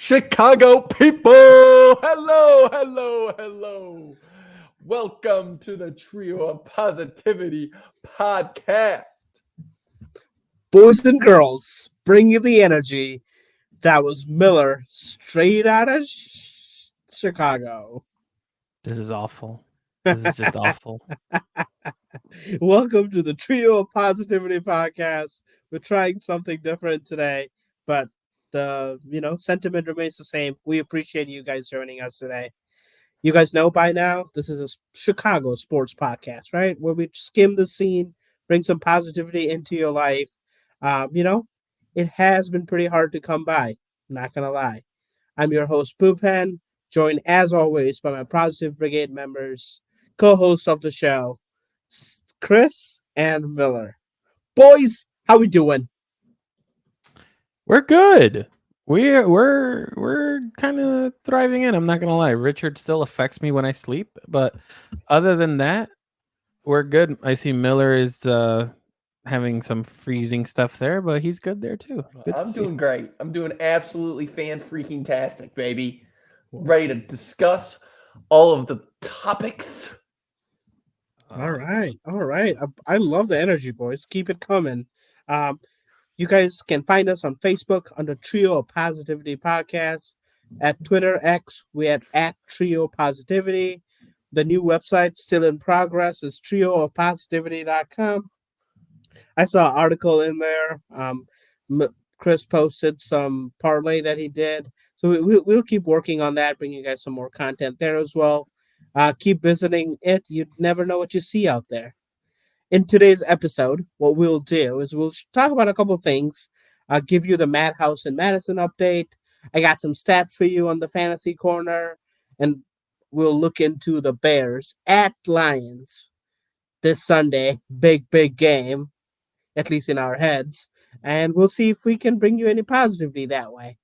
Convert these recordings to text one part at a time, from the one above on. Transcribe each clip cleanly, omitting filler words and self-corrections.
Chicago people, hello. Welcome to the Trio of Positivity podcast. Boys and girls, bring you the energy. That was Miller, straight out of Chicago. This is awful. This is just awful. Welcome to the Trio of Positivity podcast. We're trying something different today, but the sentiment remains the same. We appreciate you guys joining us today. You guys know by now, this is a Chicago sports podcast, right? Where we skim the scene, bring some positivity into your life. It has been pretty hard to come by. Not gonna lie. I'm your host, Boopan, joined as always by my Positive Brigade members, co-host of the show, Chris and Miller. Boys, how we doing? We're good. We're kind of thriving in. I'm not gonna lie. Richard still affects me when I sleep, but other than that, we're good. I see Miller is having some freezing stuff there, but he's good there too. Good I'm doing great. I'm doing absolutely fan-freaking-tastic, baby. Ready to discuss all of the topics. All right. I love the energy, boys. Keep it coming. You guys can find us on Facebook under Trio of Positivity Podcast. At Twitter X, we're at Trio Positivity. The new website still in progress is trioofpositivity.com. I saw an article in there. Chris posted some parlay that he did. So we'll keep working on that, bring you guys some more content there as well. Keep visiting it. You never know what you see out there. In today's episode, what we'll do is we'll talk about a couple of things. I'll give you the Madhouse and Madison update. I got some stats for you on the fantasy corner. And we'll look into the Bears at Lions this Sunday. Big game, at least in our heads. And we'll see if we can bring you any positivity that way.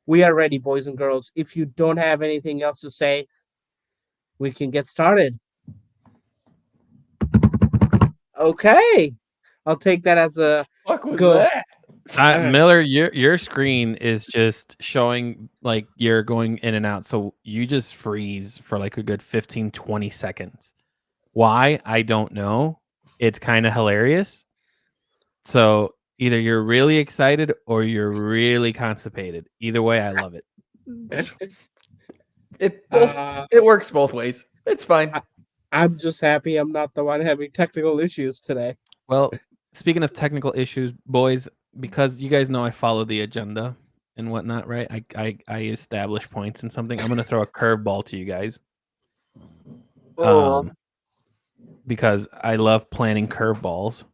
We are ready, boys and girls. If you don't have anything else to say, we can get started. Okay. I'll take that as a What was go. that? Miller, your screen is just showing like you're going in and out. So you just freeze for like a good 15, 20 seconds. Why? I don't know. It's kind of hilarious. So either you're really excited or you're really constipated. Either way, I love it. It works both ways. It's fine. I'm just happy I'm not the one having technical issues today. Well, speaking of technical issues, boys, because you guys know I follow the agenda and whatnot, right? I establish points and something. I'm going to throw a curveball to you guys. Because I love planning curveballs.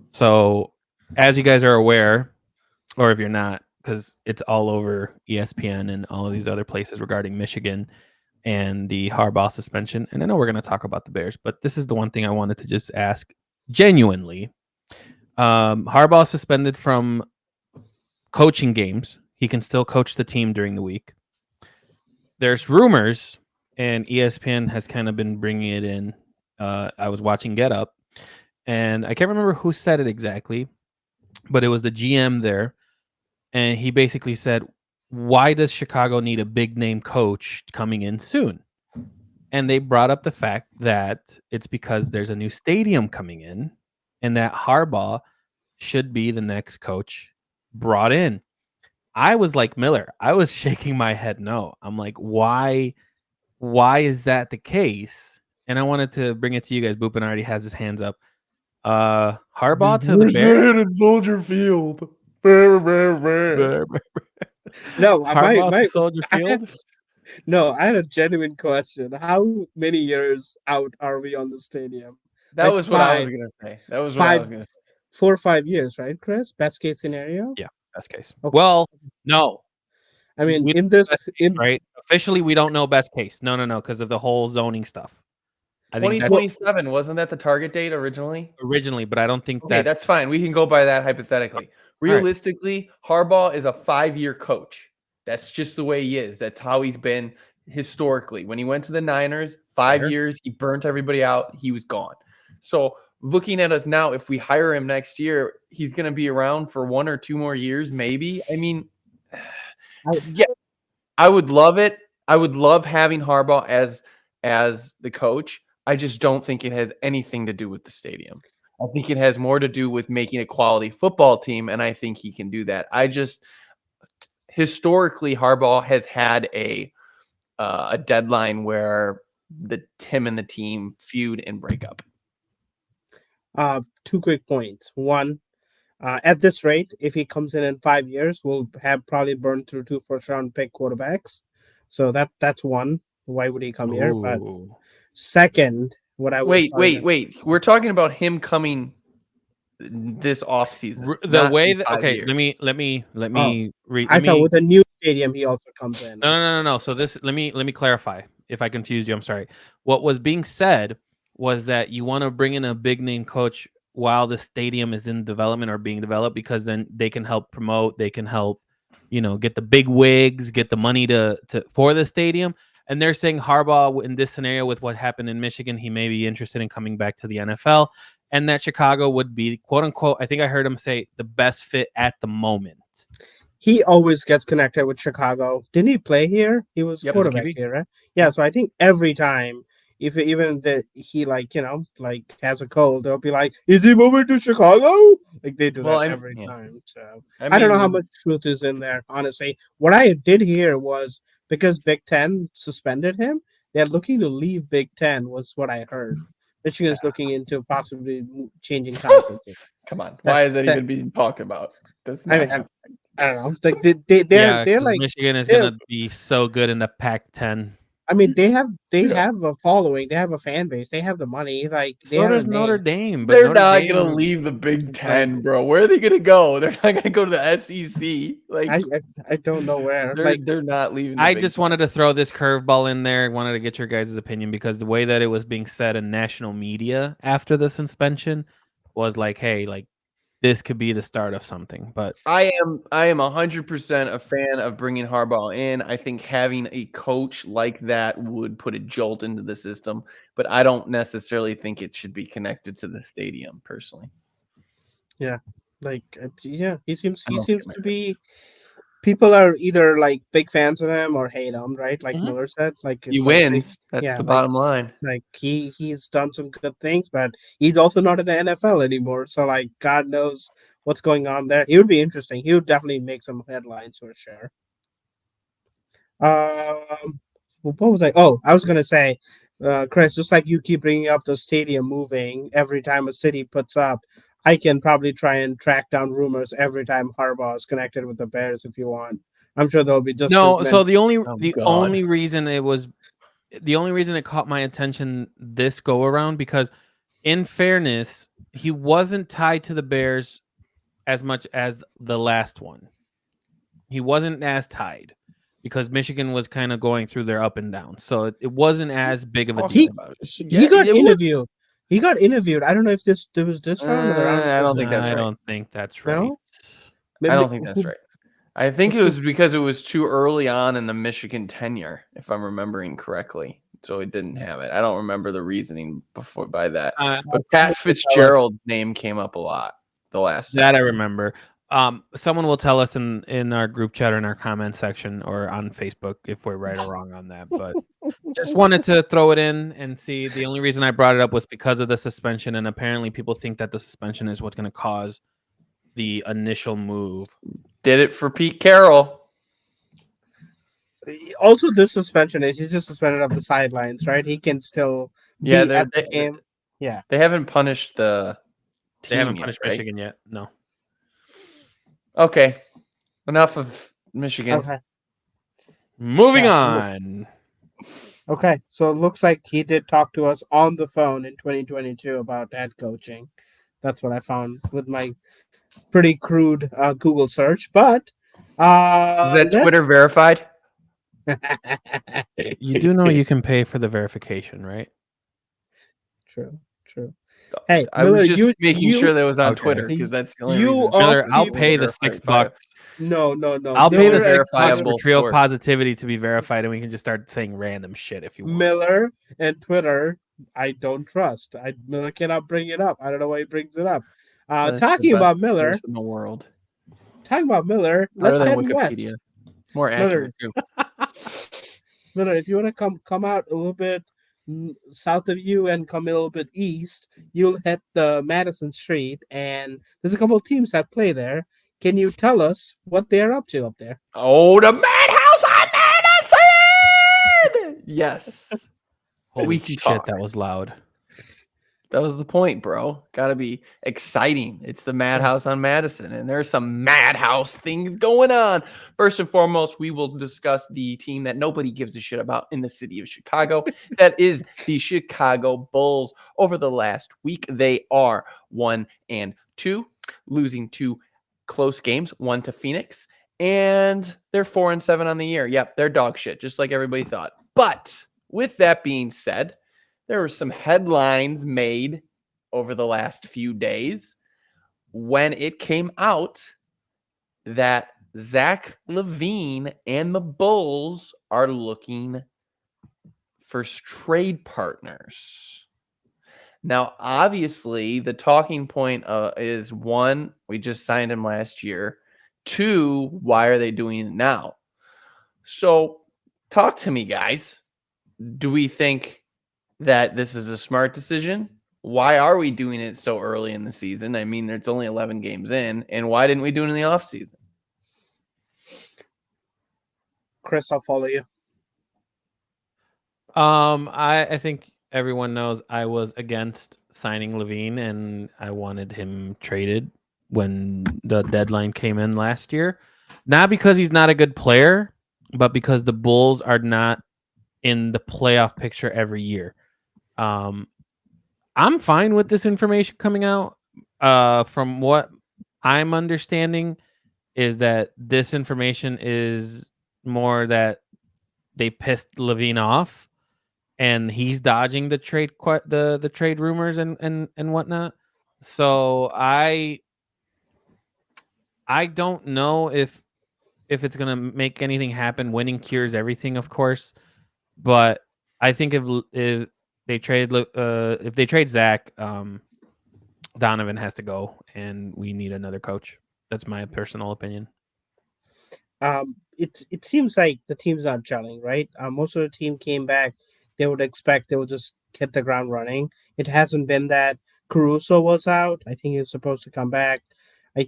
So, as you guys are aware, or if you're not, because it's all over ESPN and all of these other places regarding Michigan and the Harbaugh suspension. And I know we're going to talk about the Bears, but this is the one thing I wanted to just ask genuinely. Harbaugh suspended from coaching games. He can still coach the team during the week. There's rumors, and ESPN has kind of been bringing it in. I was watching Get Up, and I can't remember who said it exactly, but it was the GM there, and he basically said, why does Chicago need a big-name coach coming in soon? And they brought up the fact that it's because there's a new stadium coming in, and that Harbaugh should be the next coach brought in. I was like Miller. I was shaking my head no. I'm like, why is that the case? And I wanted to bring it to you guys. Boopin already has his hands up. Harbaugh to the Bears in Soldier Field. No, Harbaugh to Soldier Field. No, I had a genuine question. How many years out are we on the stadium? That was what I was going to say. That was what I was going to say. 4 or 5 years, right, Chris? Best case scenario? Yeah, best case. Okay. Well, no. I mean, right? Officially, we don't know best case. No, because of the whole zoning stuff. 2027, wasn't that the target date originally? But I don't think that's fine. We can go by that hypothetically. Realistically, Harbaugh is a 5-year coach. That's just the way he is. That's how he's been historically. When he went to the Niners, 5 years, he burnt everybody out. He was gone. So looking at us now, if we hire him next year, he's going to be around for 1 or 2 more years, maybe. I mean, I would love it. I would love having Harbaugh as the coach. I just don't think it has anything to do with the stadium. I think it has more to do with making a quality football team, and I think he can do that. Historically, Harbaugh has had a deadline where him and the team feud and break up. 2 quick points. One, at this rate, if he comes in 5 years, we'll have probably burned through 2 first-round pick quarterbacks. So that's one. Why would he come here? But second, what I was wait. We're talking about him coming this offseason. The way that years. let me read. I thought with a new stadium he also comes in. No. So this let me clarify. If I confused you, I'm sorry. What was being said was that you want to bring in a big name coach while the stadium is in development or being developed, because then they can help promote, they can help, get the big wigs, get the money to for the stadium. And they're saying Harbaugh, in this scenario with what happened in Michigan, he may be interested in coming back to the NFL, and that Chicago would be, quote unquote, I think I heard him say, the best fit at the moment. He always gets connected with Chicago. Didn't he play here? He was quarterback here, right? Yeah, so I think every time, if he has a cold, they'll be like, "Is he moving to Chicago?" Like they do that every time. So I don't know how much truth is in there, honestly. What I did hear was because Big Ten suspended him, they're looking to leave Big Ten, was what I heard. Michigan's looking into possibly changing conferences. Come on, why is that even being talked about? I don't know. Like they're like Michigan is gonna be so good in the Pac-10. I mean, they have a following, they have a fan base, they have the money. Like so does Notre Dame, but they're not gonna leave the Big Ten, bro. Where are they gonna go? They're not gonna go to the SEC. Like I don't know where. They're not leaving. I just wanted to throw this curveball in there. I wanted to get your guys' opinion, because the way that it was being said in national media after the suspension was like, hey, like, this could be the start of something. But I am 100% a fan of bringing Harbaugh in. I think having a coach like that would put a jolt into the system, but I don't necessarily think it should be connected to the stadium personally. Yeah. He seems to be, people are either like big fans of him or hate him, right? Like Miller said, like he wins. That's the bottom line. Like he's done some good things, but he's also not in the NFL anymore. So like God knows what's going on there. It would be interesting. He would definitely make some headlines for sure. What was I? Oh, I was gonna say, Chris, just like you keep bringing up the stadium moving every time a city puts up, I can probably try and track down rumors every time Harbaugh is connected with the Bears if you want. I'm sure there'll be just so the only reason it caught my attention this go around, because in fairness, he wasn't tied to the Bears as much as the last one. He wasn't as tied because Michigan was kind of going through their up and down. So it wasn't as big of a deal. He got interviewed. He got interviewed. I don't know if there was this round or the round. I don't think that's right. I don't think that's right. No? I don't think that's right. I think it was because it was too early on in the Michigan tenure, if I'm remembering correctly. So it didn't have it. I don't remember the reasoning by that. But Pat Fitzgerald's name came up a lot the last time. That I remember. Someone will tell us in our group chat or in our comment section or on Facebook if we're right or wrong on that. But just wanted to throw it in and see. The only reason I brought it up was because of the suspension, and apparently people think that the suspension is what's going to cause the initial move. Did it for Pete Carroll. Also, this suspension is he's just suspended off the sidelines, right? He can still be at the game. Yeah, they haven't punished the team. They haven't punished yet, right? Michigan yet. No. Okay, enough of Michigan. Okay. Moving on. Okay, so it looks like he did talk to us on the phone in 2022 about head coaching. That's what I found with my pretty crude Google search. But is that Twitter verified? You do know you can pay for the verification, right? True. Hey, I was just making sure that was on Twitter, because that's the only reason. Miller, I'll pay the $6. No. I'll pay the $6 for Trio Positivity to be verified, and we can just start saying random shit if you want. Miller and Twitter, I don't trust. Miller cannot bring it up. I don't know why he brings it up. Talking about Miller in the world. Talking about Miller, let's head west. More accurate too. If you want to come out a little bit south of you and come a little bit east, you'll hit the Madison Street, and there's a couple of teams that play there. Can you tell us what they're up to up there? Oh, the Madhouse on Madison! Yes. Holy We can shit, talk. that was loud. That was the point, bro. Gotta be exciting. It's the Madhouse on Madison, and there's some Madhouse things going on. First and foremost, we will discuss the team that nobody gives a shit about in the city of Chicago. That is the Chicago Bulls. Over the last week, they are 1-2, losing 2 close games, 1 to Phoenix, and they're 4-7 on the year. Yep, they're dog shit, just like everybody thought. But with that being said, there were some headlines made over the last few days when it came out that Zach LaVine and the Bulls are looking for trade partners. Now, obviously, the talking point is 1, we just signed him last year. 2, why are they doing it now? So, talk to me, guys. Do we think that this is a smart decision? Why are we doing it so early in the season? I mean, there's only 11 games in, and why didn't we do it in the offseason? Chris, I'll follow you. I think everyone knows I was against signing LaVine, and I wanted him traded when the deadline came in last year. Not because he's not a good player, but because the Bulls are not in the playoff picture every year. I'm fine with this information coming out. From what I'm understanding is that this information is more that they pissed LaVine off and he's dodging the trade the trade rumors and whatnot. So I don't know if it's gonna make anything happen. Winning cures everything, of course, but I think if they trade Zach, Donovan has to go, and we need another coach. That's my personal opinion. It seems like the team's not gelling, right? Most of the team came back. They would expect they would just hit the ground running. It hasn't been that. Caruso was out. I think he was supposed to come back.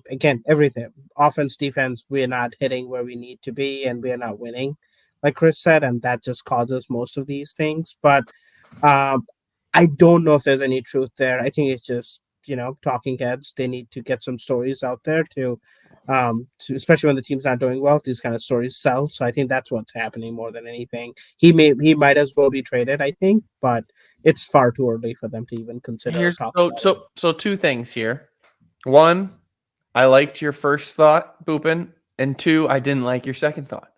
Again, everything. Offense, defense, we're not hitting where we need to be, and we're not winning, like Chris said, and that just causes most of these things. But I don't know if there's any truth there. I think it's just, talking heads. They need to get some stories out there to especially when the team's not doing well, these kind of stories sell. So I think that's what's happening more than anything. He might as well be traded, I think, but it's far too early for them to even consider. So 2 things here. 1, I liked your first thought, Boopin, and 2, I didn't like your second thought.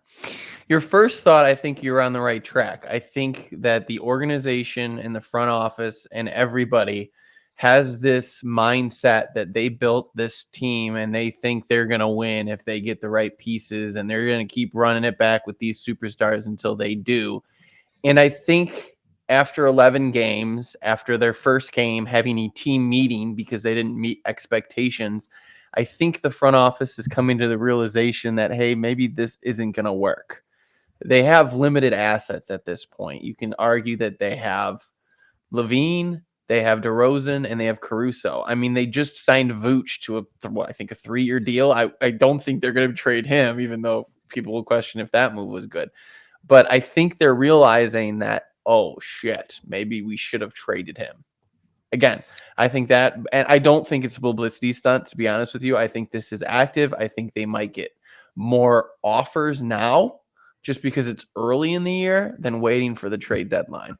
Your first thought, I think you're on the right track. I think that the organization and the front office and everybody has this mindset that they built this team and they think they're going to win if they get the right pieces, and they're going to keep running it back with these superstars until they do. And I think after 11 games, after their first game, having a team meeting because they didn't meet expectations, I think the front office is coming to the realization that, hey, maybe this isn't going to work. They have limited assets at this point. You can argue that they have LaVine, they have DeRozan, and they have Caruso. I mean, they just signed Vooch to a 3-year deal. I don't think they're going to trade him, even though people will question if that move was good. But I think they're realizing that, oh, shit, maybe we should have traded him. Again, I think that, and I don't think it's a publicity stunt, to be honest with you. I think this is active. I think they might get more offers now just because it's early in the year than waiting for the trade deadline.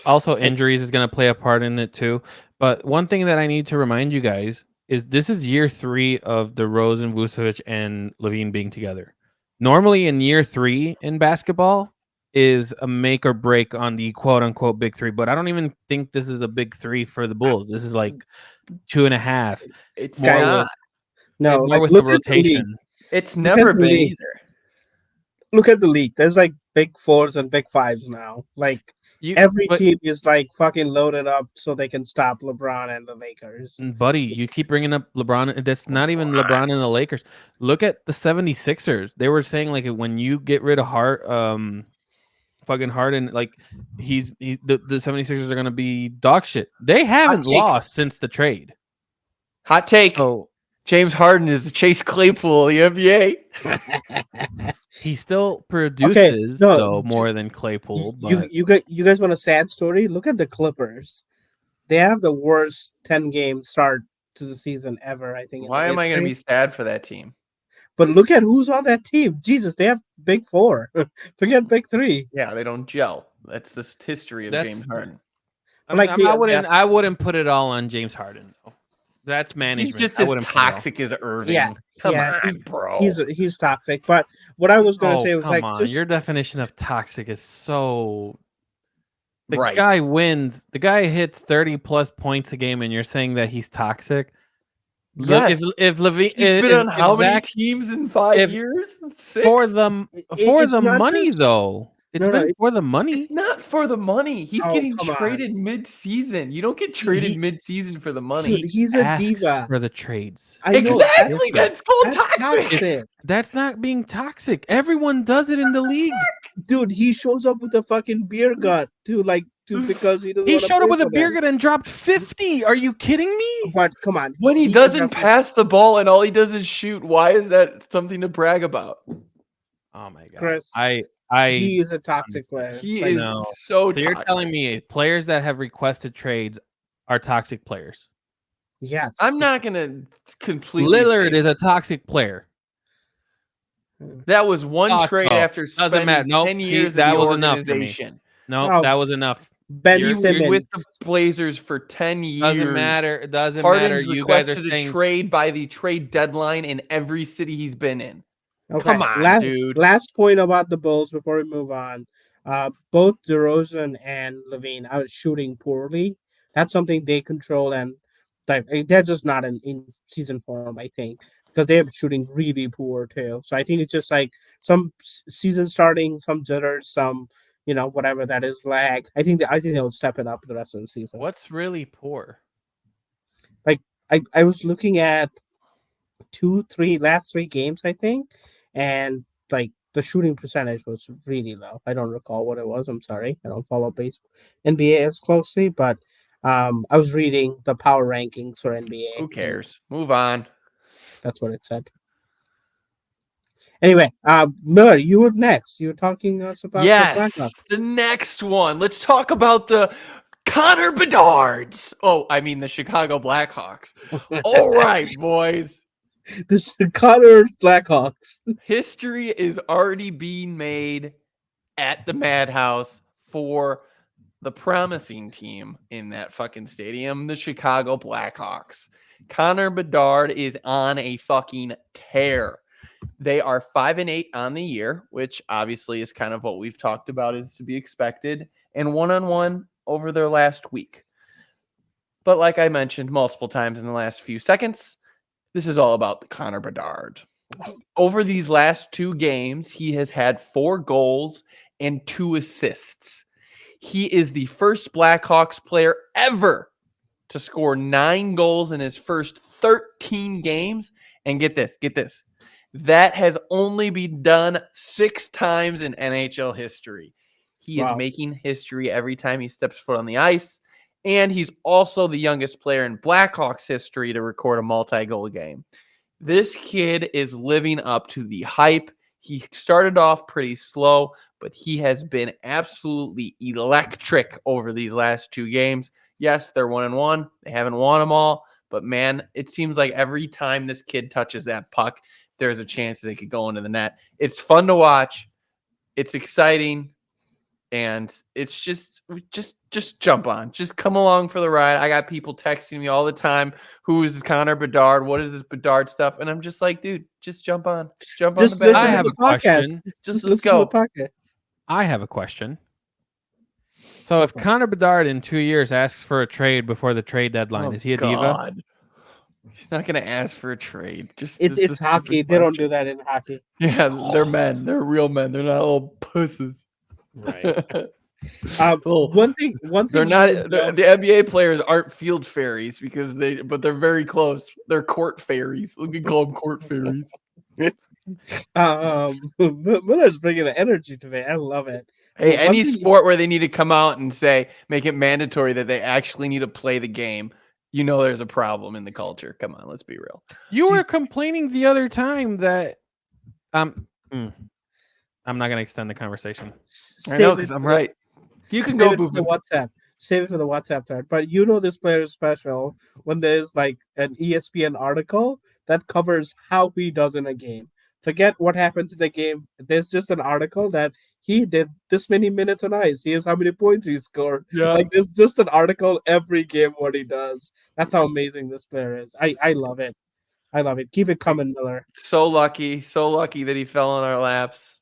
Also, injuries is going to play a part in it too. But one thing that I need to remind you guys is this is year 3 of DeRozan, Vucevic, and LaVine being together. Normally in year 3 in basketball is a make or break on the quote unquote big 3, but I don't even think this is a big 3 for the Bulls. This is like 2.5. It's more not. More with the rotation. It's never been either. Look at the league. There's like big fours and big fives now. Like But team is like fucking loaded up so they can stop LeBron and the Lakers. buddy, you keep bringing up LeBron. That's not even LeBron and the Lakers. Look at the 76ers. They were saying like when you get rid of fucking Harden, like the 76ers are gonna be dog shit. They haven't lost since the trade. Hot take. So James Harden is the Chase Claypool of the NBA. he still produces more than Claypool. But You guys want a sad story? Look at the Clippers. They have the worst 10-game start to the season ever, I think. Why am I going to be sad for that team? But look at who's on that team. Jesus, they have big four. Forget big three. Yeah, they don't gel. That's the history of James Harden. I wouldn't put it all on James Harden though. That's management. He's just as toxic as Irving. Yeah, Come on, bro. He's toxic. But what I was going to say was like, your definition of toxic is so. The right. guy wins. The guy hits 30 plus points a game, and you're saying that he's toxic. Yes. If LeVine, he's been on how many teams in 5 years? 6? For the money, though. It's been for the money. It's not for the money. He's getting traded mid-season. You don't get traded mid-season for the money. Dude, he's a diva for the trades. Exactly. That's called toxic. That's not being toxic. Everyone does it in the league. Dude, he shows up with a fucking beer gut because he doesn't. He showed up with a beer gut and dropped 50. Are you kidding me? But come on, when he doesn't pass the ball and all he does is shoot, why is that something to brag about? Oh my god, Chris, he is a toxic player. He is so you're telling me players that have requested trades are toxic players? Yes. I'm not gonna completely. Lillard is a toxic player. That was one trade after doesn't matter. 10 years. That was enough for me. No, that was enough. Ben Simmons with the Blazers for 10 years. Doesn't matter. It doesn't Harden's matter. You guys are saying a trade by the trade deadline in every city he's been in. Okay. Come on, dude. Last point about the Bulls before we move on. Both DeRozan and LeVine are shooting poorly. That's something they control, and they're just not in season form, I think, because they're shooting really poor too. So I think it's just like some season starting, some jitters, some whatever that is, lag. I think they'll step it up the rest of the season. What's really poor? Like I was looking at last three games, I think, and like the shooting percentage was really low. I don't recall what it was. I'm sorry. I don't follow NBA as closely, but I was reading the power rankings for NBA. Who cares? Move on. That's what it said. Anyway, Miller, you were next. You were talking to us about the next one. Let's talk about the Connor Bedards. Oh, I mean the Chicago Blackhawks. All right, boys. The Connor Blackhawks. History is already being made at the Madhouse for the promising team in that fucking stadium, the Chicago Blackhawks. Connor Bedard is on a fucking tear. They are 5-8 on the year, which obviously is kind of what we've talked about is to be expected, and 1-1 over their last week. But like I mentioned multiple times in the last few seconds, this is all about the Connor Bedard. Over these last 2 games, he has had 4 goals and 2 assists. He is the first Blackhawks player ever to score 9 goals in his first 13 games. And get this. That has only been done 6 times in NHL history. He is making history every time he steps foot on the ice. And he's also the youngest player in Blackhawks history to record a multi-goal game. This kid is living up to the hype. He started off pretty slow, but he has been absolutely electric over these last 2 games. Yes, they're 1-1. They haven't won them all. But, man, it seems like every time this kid touches that puck, there's a chance that it could go into the net. It's fun to watch. It's exciting. And it's just jump on. Just come along for the ride. I got people texting me all the time. Who is Connor Bedard? What is this Bedard stuff? And I'm just like, dude, just jump on. Just jump on the bed. I have a question. Just let's go. I have a question. So if Connor Bedard in 2 years asks for a trade before the trade deadline, is he a diva? He's not going to ask for a trade. It's hockey. They don't do that in hockey. Yeah, they're men. They're real men. They're not little pussies. Right. Well, One thing they're you not would know- the NBA players aren't field fairies but they're very close. They're court fairies. We can call them court fairies. Miller's bringing the energy today. I love it. Hey, Well, any sport where they need to come out and make it mandatory that they actually need to play the game, there's a problem in the culture. Come on, let's be real. You were complaining the other time that I'm not going to extend the conversation. I know because I'm right. You can go for the WhatsApp. Save it for the WhatsApp thread. But this player is special when there's like an ESPN article that covers how he does in a game. Forget what happens in the game. There's just an article that he did this many minutes on ice. Here's how many points he scored. Yeah. Like there's just an article every game what he does. That's how amazing this player is. I love it. I love it. Keep it coming, Miller. So lucky that he fell on our laps.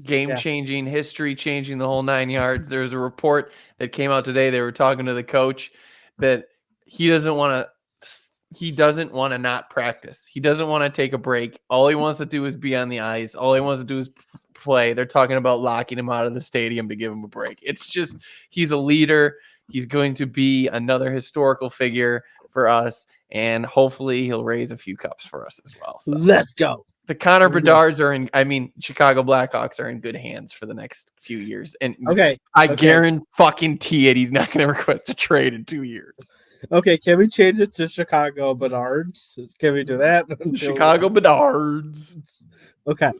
Game changing, history changing, the whole 9 yards. There's a report that came out today. They were talking to the coach that he doesn't want to not practice. He doesn't want to take a break. All he wants to do is be on the ice. All he wants to do is play. They're talking about locking him out of the stadium to give him a break. It's just, he's a leader. He's going to be another historical figure for us, and hopefully he'll raise a few cups for us as well. So. Let's go. The Connor Bedards Chicago Blackhawks are in good hands for the next few years. And I guarantee it, he's not going to request a trade in 2 years. Okay, can we change it to Chicago Bedards? Can we do that? Chicago Bedards. Okay,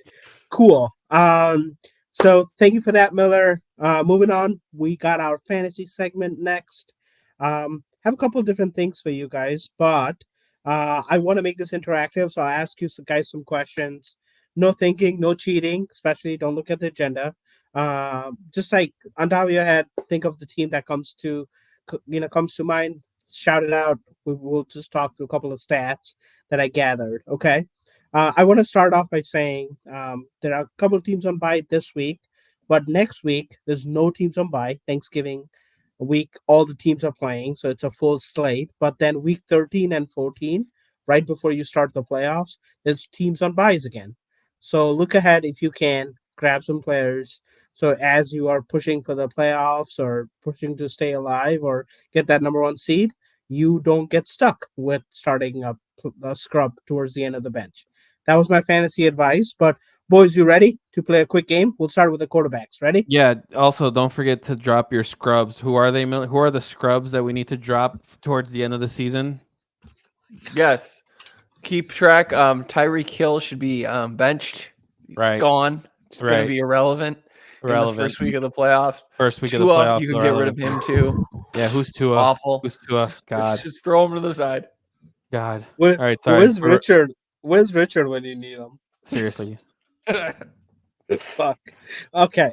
cool. So thank you for that, Miller. Moving on, we got our fantasy segment next. Have a couple of different things for you guys, but I want to make this interactive, so I'll ask you guys some questions. No thinking, no cheating, especially don't look at the agenda. Just like on top of your head, think of the team that comes to mind. Shout it out. We'll just talk through a couple of stats that I gathered. Okay. I want to start off by saying there are a couple of teams on bye this week, but next week there's no teams on bye. Thanksgiving week, all the teams are playing, so it's a full slate. But then week 13 and 14, right before you start the playoffs, there's teams on byes again. So look ahead if you can, grab some players. So as you are pushing for the playoffs or pushing to stay alive or get that number one seed, you don't get stuck with starting a scrub towards the end of the bench. That was my fantasy advice. But boys, you ready to play a quick game? We'll start with the quarterbacks. Ready? Yeah. Also, don't forget to drop your scrubs. Who are they? Who are the scrubs that we need to drop towards the end of the season? Yes. Keep track. Tyreek Hill should be benched. Right. Gone. It's going to be irrelevant. In the first week of the playoffs. Tua, you can get rid of him too. Yeah, who's Tua? Awful. Who's Tua? God. Just throw him to the side. God. All right, sorry. Where's Richard? Where's Richard when you need him? Seriously. Fuck. Okay.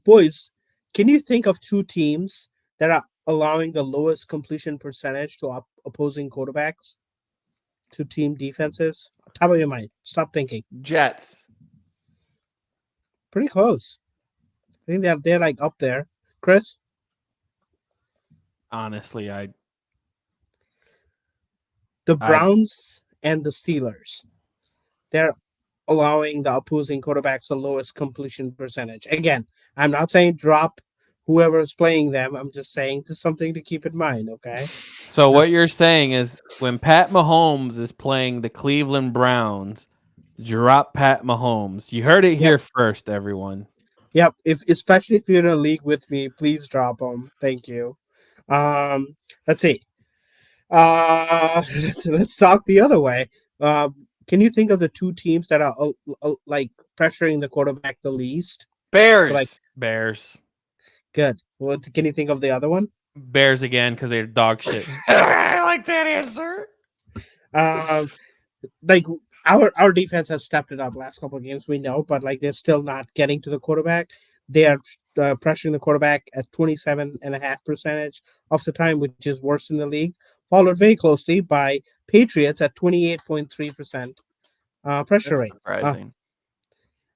Boys, can you think of two teams that are allowing the lowest completion percentage to opposing quarterbacks? Two team defenses? Top of your mind. Stop thinking. Jets. Pretty close. I think they're like up there. Chris? Honestly, The Browns and the Steelers. They're allowing the opposing quarterbacks the lowest completion percentage. Again, I'm not saying drop whoever's playing them. I'm just saying just something to keep in mind, okay? So what you're saying is when Pat Mahomes is playing the Cleveland Browns, drop Pat Mahomes. You heard it here first, everyone. Yep. Especially if you're in a league with me, please drop him. Thank you. Let's see. Let's talk the other way. Can you think of the two teams that are like pressuring the quarterback the least? Bears. Bears. Good. What can you think of the other one? Bears again because they're dog shit. I like that answer. Like our defense has stepped it up last couple of games, we know, but like they're still not getting to the quarterback. They are pressuring the quarterback at 27.5% of the time, which is worse in the league, followed very closely by Patriots at 28.3% pressure rate. Surprising.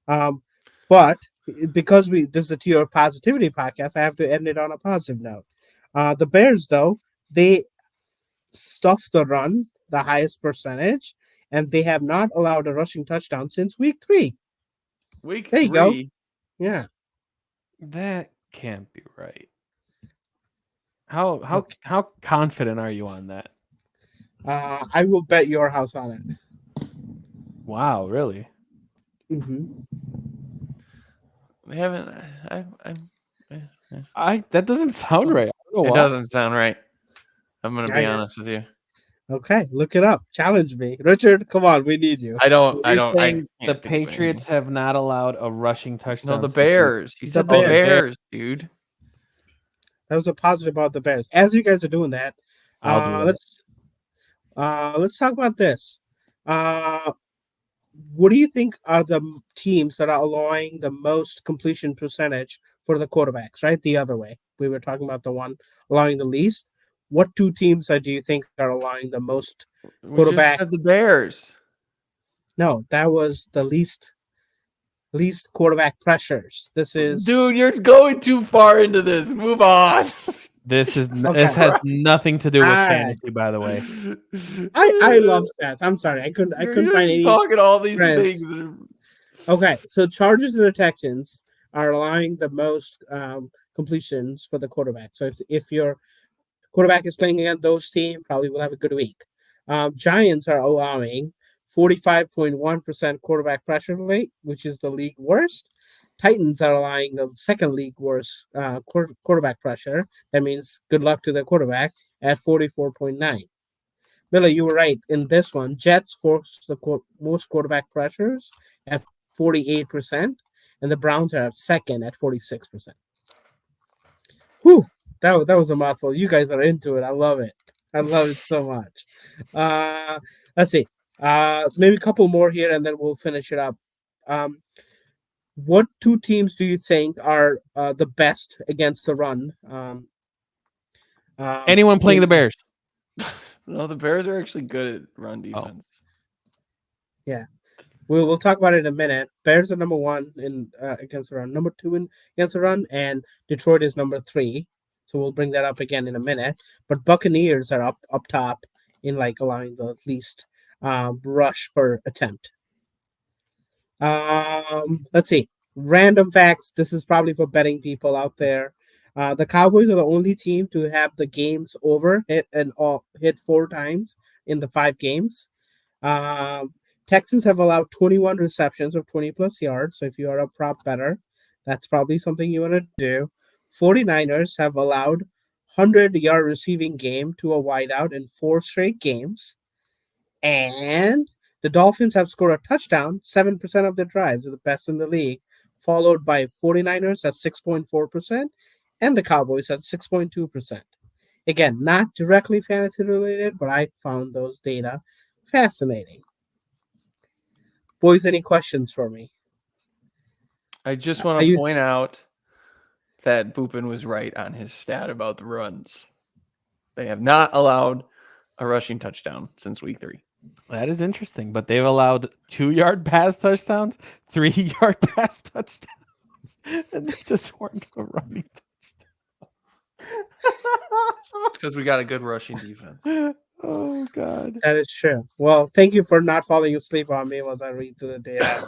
But because this is a Tier Positivity podcast, I have to end it on a positive note. The Bears, though, they stuff the run the highest percentage, and they have not allowed a rushing touchdown since week 3. Week there 3. You go. Yeah. That can't be right. How confident are you on that? I will bet your house on it. Wow, really? Mm-hmm. We haven't. That doesn't sound right. I don't know It why. doesn't sound right. I'm gonna be Yeah. honest with you. Okay, look it up. Challenge me, Richard. Come on, we need you. I don't. I You're don't. I saying the can't think of Patriots anything. have not allowed a rushing touchdown. No, the since week- Bears. You The said Bears. the Bears, dude. That was a positive about the Bears. As you guys are doing that, I'll do it. let's talk about this. What do you think are the teams that are allowing the most completion percentage for the quarterbacks? Right, the other way. We were talking about the one allowing the least. What two teams do you think are allowing the most We just quarterback? said the Bears. No, that was the least quarterback pressures. This is Dude, you're going too far into this. Move on. This Okay. has nothing to do with All right. fantasy, by the way. I love stats. I'm sorry, I couldn't You're find just any. talking all these trends. things. Okay, so Chargers and the Texans are allowing the most completions for the quarterback. So if your quarterback is playing against those teams, probably will have a good week. Giants are allowing 45.1% quarterback pressure rate, which is the league worst. Titans are allowing the second league worst quarterback pressure. That means good luck to the quarterback at 44.9. Miller, you were right in this one. Jets forced the most quarterback pressures at 48%, and the Browns are second at 46%. Whew, that was a mouthful. You guys are into it. I love it. I love it so much. Let's see. Maybe a couple more here, and then we'll finish it up. What two teams do you think are the best against the run? Anyone playing the Bears? No, the Bears are actually good at run defense. Yeah. We'll talk about it in a minute. Bears are number one in against the run, number two in against the run, and Detroit is number 3. So we'll bring that up again in a minute. But Buccaneers are up top in allowing the least rush per attempt. Let's see. Random facts. This is probably for betting people out there. The Cowboys are the only team to have the games over hit 4 times in the 5 games. Texans have allowed 21 receptions of 20 plus yards. So if you are a prop better, that's probably something you want to do. 49ers have allowed 100-yard receiving game to a wideout in 4 straight games. And the Dolphins have scored a touchdown 7% of their drives, are the best in the league, followed by 49ers at 6.4% and the Cowboys at 6.2%. Again, not directly fantasy related, but I found those data fascinating. Boys, any questions for me? I just want to point out that Boopin was right on his stat about the runs. They have not allowed a rushing touchdown since week 3. That is interesting, but they've allowed 2-yard pass touchdowns, 3-yard pass touchdowns, and they just weren't a running touchdown. Because we got a good rushing defense. Oh, God. That is true. Well, thank you for not falling asleep on me as I read through the data.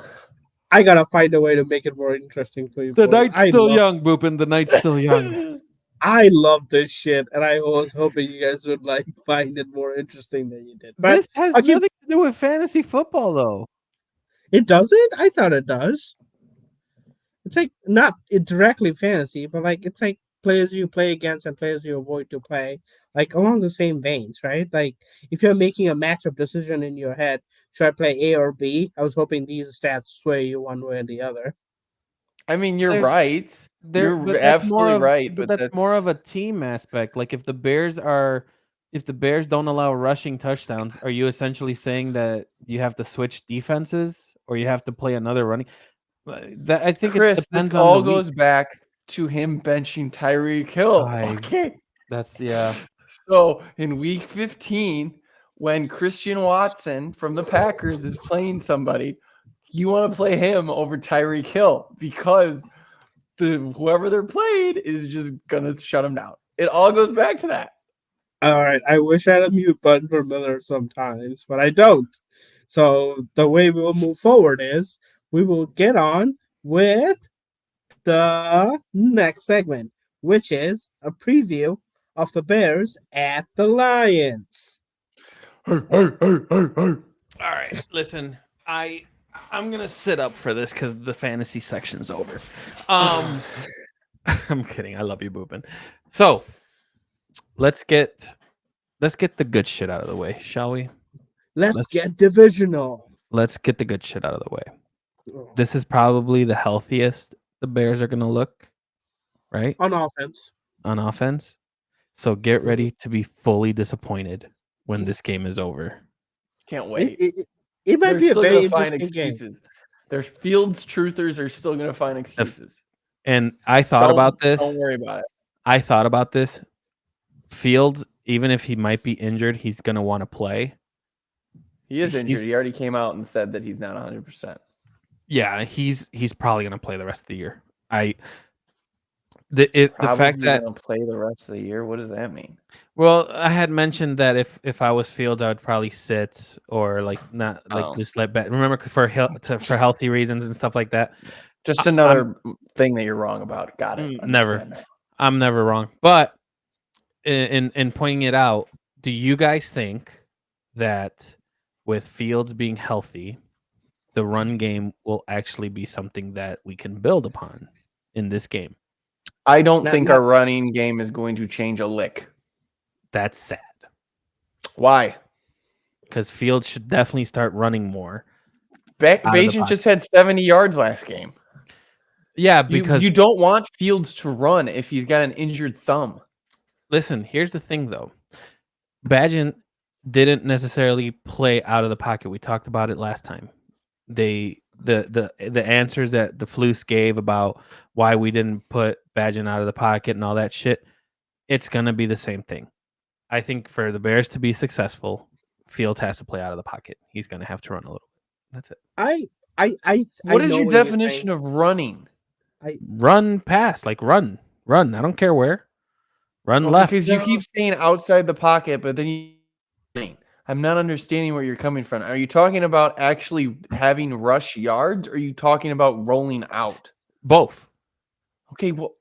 I got to find a way to make it more interesting for you. The night's still young, Boopin. The night's still young. I love this shit, and I was hoping you guys would find it more interesting than you did. But this has nothing to do with fantasy football, though. It doesn't? I thought it does. It's not directly fantasy, but it's players you play against and players you avoid to play, along the same veins, right? If you're making a matchup decision in your head, should I play A or B? I was hoping these stats sway you one way or the other. I mean, you're right. You're absolutely right, but that's more of a team aspect. If the Bears don't allow rushing touchdowns, are you essentially saying that you have to switch defenses or you have to play another running? That I think Chris, it depends this on all goes back to him benching Tyreek Hill. Okay, that's So in week 15, when Christian Watson from the Packers is playing somebody, you want to play him over Tyreek Hill because whoever they're playing is just gonna shut him down. It all goes back to that. All right. I wish I had a mute button for Miller sometimes, but I don't. So the way we will move forward is we will get on with the next segment, which is a preview of the Bears at the Lions. All right, listen, I'm gonna sit up for this because the fantasy section's over. I'm kidding. I love you, Boopin. So let's get the good shit out of the way, shall we? Let's get divisional. Let's get the good shit out of the way. This is probably the healthiest the Bears are gonna look, right? On offense. On offense. So get ready to be fully disappointed when this game is over. Can't wait. It might be a very interesting excuses. Their Fields truthers are still going to find excuses. And I thought about this. Don't worry about it. I thought about this. Fields, even if he might be injured, he's going to want to play. He is injured. He already came out and said that he's not 100%. Yeah, he's probably going to play the rest of the year. The fact that going to play the rest of the year, what does that mean? Well, I had mentioned that if I was Fields, I would probably sit or not just let bet. Remember for healthy reasons and stuff like that. Just another thing that you're wrong about. Got it. Never. I'm never wrong. But in pointing it out, do you guys think that with Fields being healthy, the run game will actually be something that we can build upon in this game? I don't think our running game is going to change a lick. That's sad. Why? Because Fields should definitely start running more. Bayesian just had 70 yards last game. Yeah, because you don't want Fields to run if he's got an injured thumb. Listen, here's the thing, though. Bagent didn't necessarily play out of the pocket. We talked about it last time. The answers that the Flus gave about why we didn't put Bagent out of the pocket and all that shit, it's going to be the same thing. I think for the Bears to be successful, Fields has to play out of the pocket. He's going to have to run a little bit. That's it. What is your definition of running? Run pass, like run. I don't care where. Run left. Because you keep saying outside the pocket, but then I'm not understanding where you're coming from. Are you talking about actually having rush yards, or are you talking about rolling out? Both. Okay, well,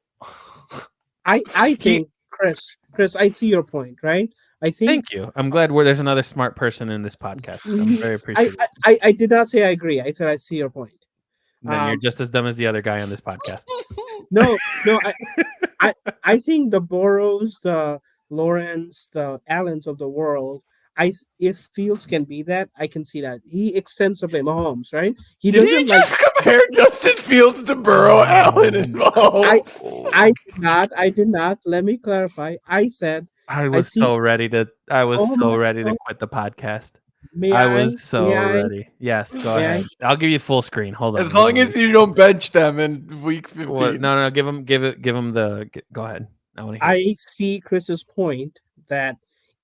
I think Chris, I see your point, right? Thank you. I'm glad there's another smart person in this podcast. I'm very appreciative. I did not say I agree. I said I see your point. Then you're just as dumb as the other guy on this podcast. No. I think the Burrows, the Lawrence, the Allens of the world. If Fields can be that, I can see that. He extensively Mahomes, right? Did he just compare Justin Fields to Burrow, Allen, and Mahomes? I did not. Let me clarify. I said I was so ready to quit the podcast. Ready. Yes, go ahead. I'll give you full screen. Hold on. As long as you don't bench them in week 15. No. Give him the. Go ahead. I see Chris's point that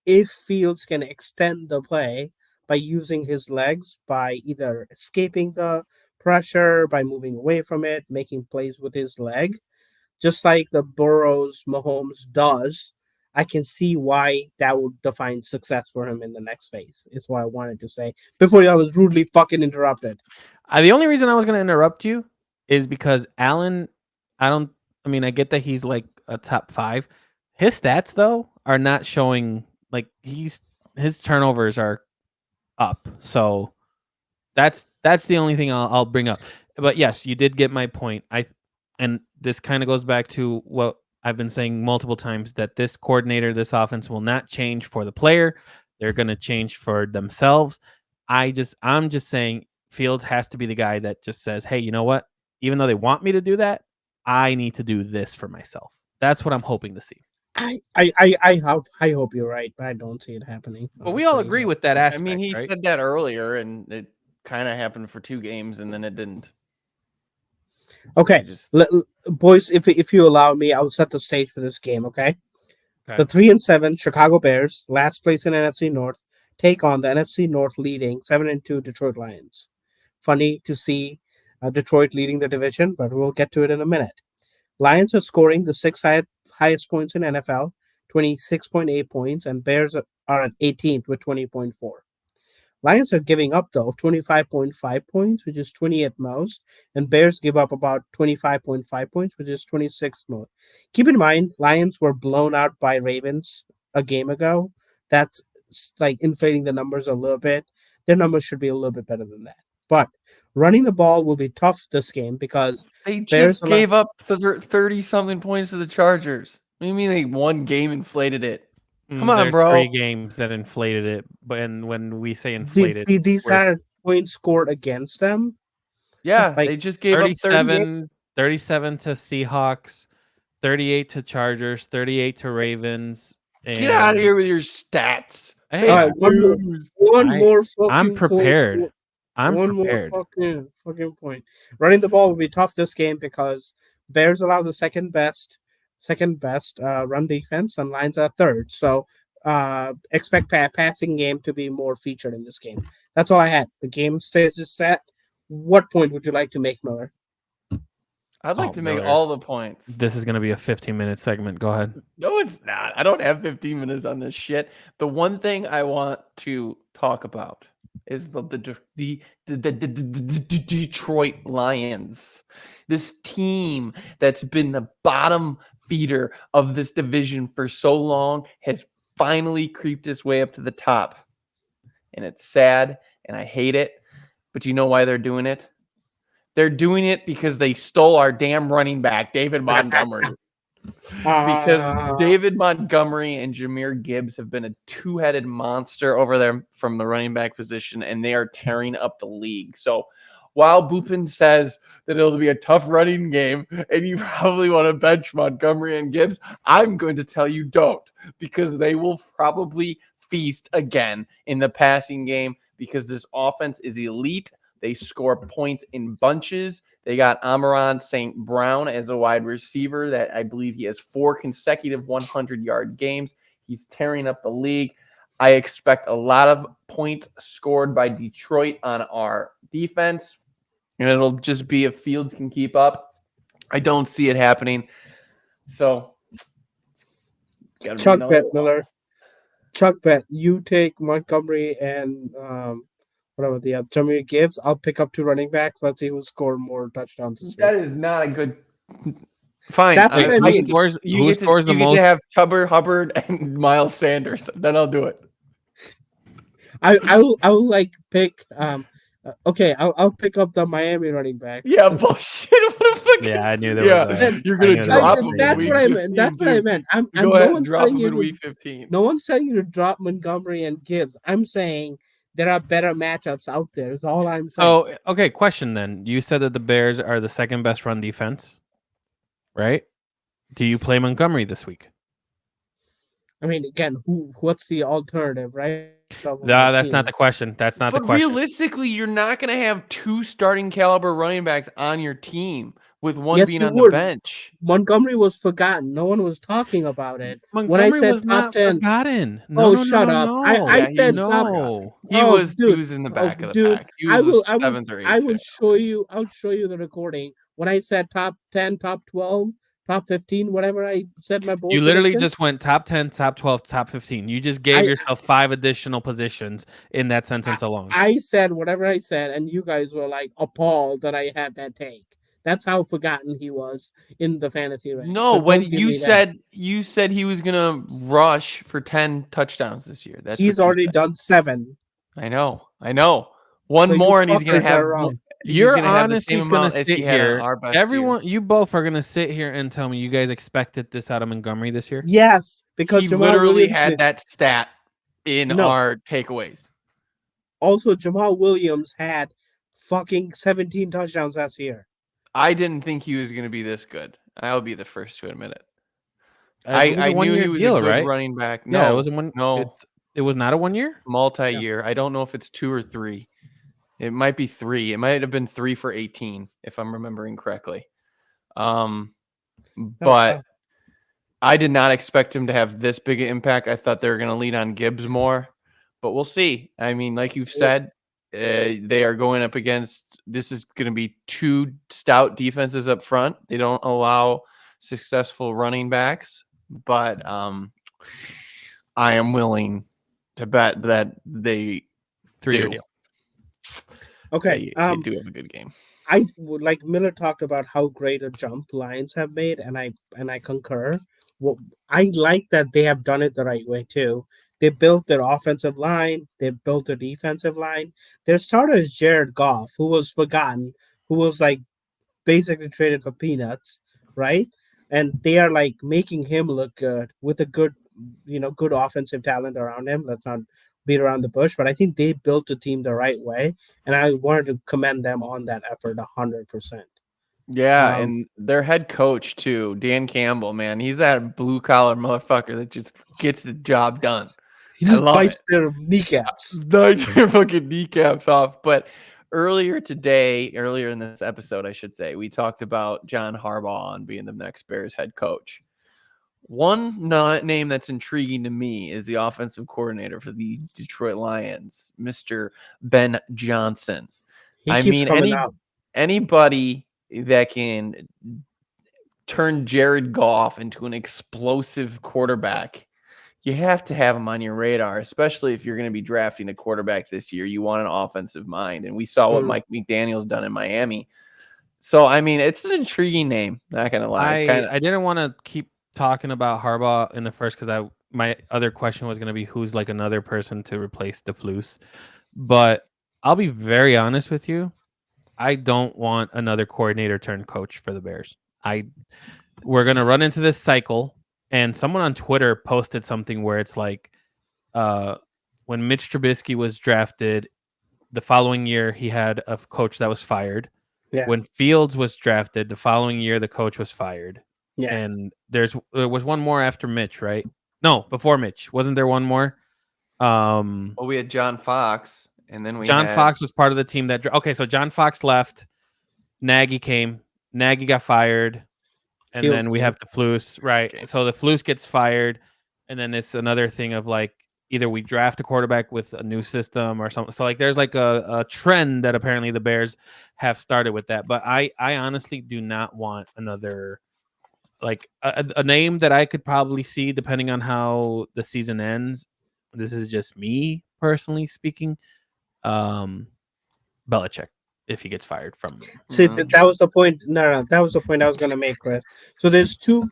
if Fields can extend the play by using his legs, by either escaping the pressure, by moving away from it, making plays with his leg, just like the Burrows Mahomes does, I can see why that would define success for him in the next phase. Is what I wanted to say before I was rudely fucking interrupted. The only reason I was going to interrupt you is because Allen, I get that he's like a top 5. His stats though are not showing like his turnovers are up. So that's the only thing I'll bring up. But yes, you did get my point. And this kind of goes back to what I've been saying multiple times, that this coordinator, this offense will not change for the player. They're going to change for themselves. I'm just saying Fields has to be the guy that just says, hey, you know what? Even though they want me to do that, I need to do this for myself. That's what I'm hoping to see. I hope you're right, but I don't see it happening. But we all agree with that aspect. I mean, he said that earlier, and it kind of happened for 2 games, and then it didn't. Okay, boys, if you allow me, I'll set the stage for this game. Okay. The 3-7 Chicago Bears, last place in NFC North, take on the NFC North leading 7-2 Detroit Lions. Funny to see Detroit leading the division, but we'll get to it in a minute. Lions are scoring the 6th highest points in NFL, 26.8 points, and Bears are at 18th with 20.4. Lions are giving up, though, 25.5 points, which is 20th most, and Bears give up about 25.5 points, which is 26th most. Keep in mind, Lions were blown out by Ravens a game ago. That's like inflating the numbers a little bit. Their numbers should be a little bit better than that. But running the ball will be tough this game because They Bears just gave up 30-something points to the Chargers. What do you mean they one game inflated it? Come on, There's bro. 3 games that inflated it, but when we say inflated, these are points scored against them. Yeah, Like, they just gave up 37 to Seahawks, 38 to Chargers, 38 to Ravens. And Get out of here with your stats. Hey, all right, one more fucking I'm prepared. point. I'm One prepared. more fucking point. Running the ball will be tough this game because Bears allow the second best run defense, and Lions are third. So expect passing game to be more featured in this game. That's all I had. The game stays set. What point would you like to make, Miller? I'd like to make Miller. all the points. This is going to be a 15-minute segment. Go ahead. No, it's not. I don't have 15 minutes on this shit. The one thing I want to talk about is the Detroit Lions. This team that's been the bottom feeder of this division for so long has finally creeped its way up to the top. And it's sad and I hate it. But you know why they're doing it? They're doing it because they stole our damn running back, David Montgomery. Because David Montgomery and Jahmyr Gibbs have been a two-headed monster over there from the running back position, and they are tearing up the league. So while Bupin says that it'll be a tough running game and you probably want to bench Montgomery and Gibbs, I'm going to tell you don't, because they will probably feast again in the passing game because this offense is elite. They score points in bunches. They got Amon-Ra St. Brown as a wide receiver that I believe he has 4 consecutive 100-yard games. He's tearing up the league. I expect a lot of points scored by Detroit on our defense, and it'll just be if Fields can keep up. I don't see it happening. So, Chuck bet, Miller. Chuck bet. You take Montgomery and whatever the other Jahmyr Gibbs. I'll pick up 2 running backs. Let's see who scored more touchdowns this week. That is not a good. Fine. That's what I mean. Who scores the most? You get to have Hubbard and Miles Sanders. Then I'll do it. I will like pick. Okay, I'll pick up the Miami running back. Yeah, bullshit. What a fucking. Yeah, I knew there was. You're gonna drop him. That's what I meant. That's what I meant. Go ahead and drop him in week 15. No one's telling you to drop Montgomery and Gibbs. I'm saying there are better matchups out there. Is all I'm saying. Oh, okay. Question then. You said that the Bears are the second best run defense, right? Do you play Montgomery this week? I mean, again, what's the alternative, right? That's not the question. That's not the question. Realistically, you're not going to have 2 starting caliber running backs on your team with one being on the bench. Montgomery was forgotten. No one was talking about it. Montgomery when I said was top not 10, forgotten. No, shut up. I said no. He was in the back of the pack. He was the 7th or 8th. I will show you. I'll show you the recording. When I said top 10, top 12, top 15, whatever I said my bold You literally prediction. just went top 10, top 12, top 15. You just gave yourself 5 additional positions in that sentence alone. I said whatever I said, and you guys were like appalled that I had that take. That's how forgotten he was in the fantasy rank. No, so when you said he was gonna rush for 10 touchdowns this year. He's already done 7. I know. One more, and he's gonna have. You're honestly going to sit here. Everyone, you both are going to sit here and tell me you guys expected this out of Montgomery this year? Yes, because he literally had that stat in our takeaways. Also, Jamal Williams had fucking 17 touchdowns last year. I didn't think he was going to be this good. I'll be the first to admit it. I knew he was a good running back. No, yeah, it was one. No, it was not a 1 year. Multi-year. Yeah. I don't know if it's 2 or 3. It might be 3. It might have been 3 for 18, if I'm remembering correctly. But I did not expect him to have this big an impact. I thought they were going to lean on Gibbs more, but we'll see. I mean, like you've said, they are going up against. This is going to be 2 stout defenses up front. They don't allow successful running backs, but I am willing to bet that they 3-year deal. Okay. They do have a good game. I would like Miller talked about how great a jump Lions have made, and I concur. Well, I like that they have done it the right way too. They built their offensive line, they built their defensive line. Their starter is Jared Goff, who was forgotten, who was like basically traded for peanuts, right? And they are like making him look good with a good, good offensive talent around him. Let's not beat around the bush, but I think they built the team the right way, and I wanted to commend them on that effort 100%. Yeah, and their head coach too, Dan Campbell, man, he's that blue collar motherfucker that just gets the job done. He just bites their kneecaps. Bites their fucking kneecaps off. But earlier in this episode, I should say, we talked about John Harbaugh on being the next Bears head coach. One name that's intriguing to me is the offensive coordinator for the Detroit Lions, Mr. Ben Johnson. Anybody that can turn Jared Goff into an explosive quarterback, you have to have him on your radar, especially if you're going to be drafting a quarterback this year. You want an offensive mind. And we saw what Mike McDaniel's done in Miami. So, I mean, it's an intriguing name. Not going to lie. I didn't want to keep talking about Harbaugh in the first because my other question was going to be who's like another person to replace DeFlus. But I'll be very honest with you. I don't want another coordinator turned coach for the Bears. We're going to run into this cycle. And someone on Twitter posted something where it's like when Mitch Trubisky was drafted, the following year he had a coach that was fired. Yeah. When Fields was drafted, the following year the coach was fired. Yeah. And there was one more after Mitch, right? No, before Mitch. Wasn't there one more? Well, we had John Fox. And then John Fox was part of the team that... Okay, so John Fox left. Nagy came. Nagy got fired. And then we have the Flus, right? Okay. So the Flus gets fired. And then it's another thing of like, either we draft a quarterback with a new system or something. So like there's like a trend that apparently the Bears have started with that. But I honestly do not want another... Like a name that I could probably see depending on how the season ends. This is just me personally speaking. Belichick, if he gets fired from. See, that was the point. No, that was the point I was going to make, Chris. So there's two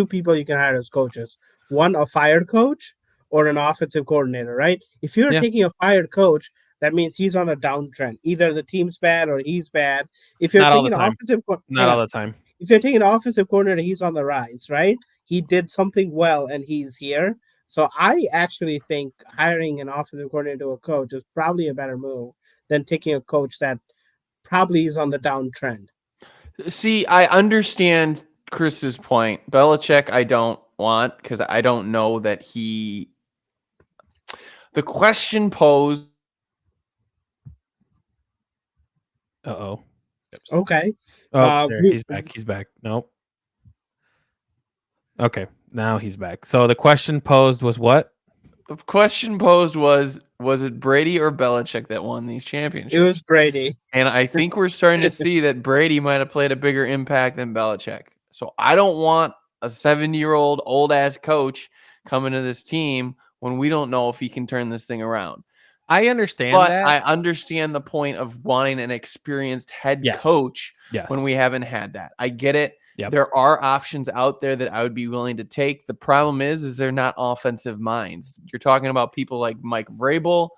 people you can hire as coaches. One, a fired coach, or an offensive coordinator, right? If you're taking a fired coach, that means he's on a downtrend. Either the team's bad or he's bad. If you're taking an offensive, not all the time. If you're taking an offensive coordinator, he's on the rise, right? He did something well, and he's here. So I actually think hiring an offensive coordinator to a coach is probably a better move than taking a coach that probably is on the downtrend. See, I understand Chris's point. Belichick, I don't want because I don't know that he. The question posed. Uh-oh. Okay. Oh, he's back. He's back. Nope. Okay, now he's back. So the question posed was what? The question posed was it Brady or Belichick that won these championships? It was Brady. And I think we're starting to see that Brady might have played a bigger impact than Belichick. So I don't want a 70-year-old old-ass coach coming to this team when we don't know if he can turn this thing around. I understand that. I understand the point of wanting an experienced head coach when we haven't had that. I get it. Yep. There are options out there that I would be willing to take. The problem is they're not offensive minds. You're talking about people like Mike Vrabel.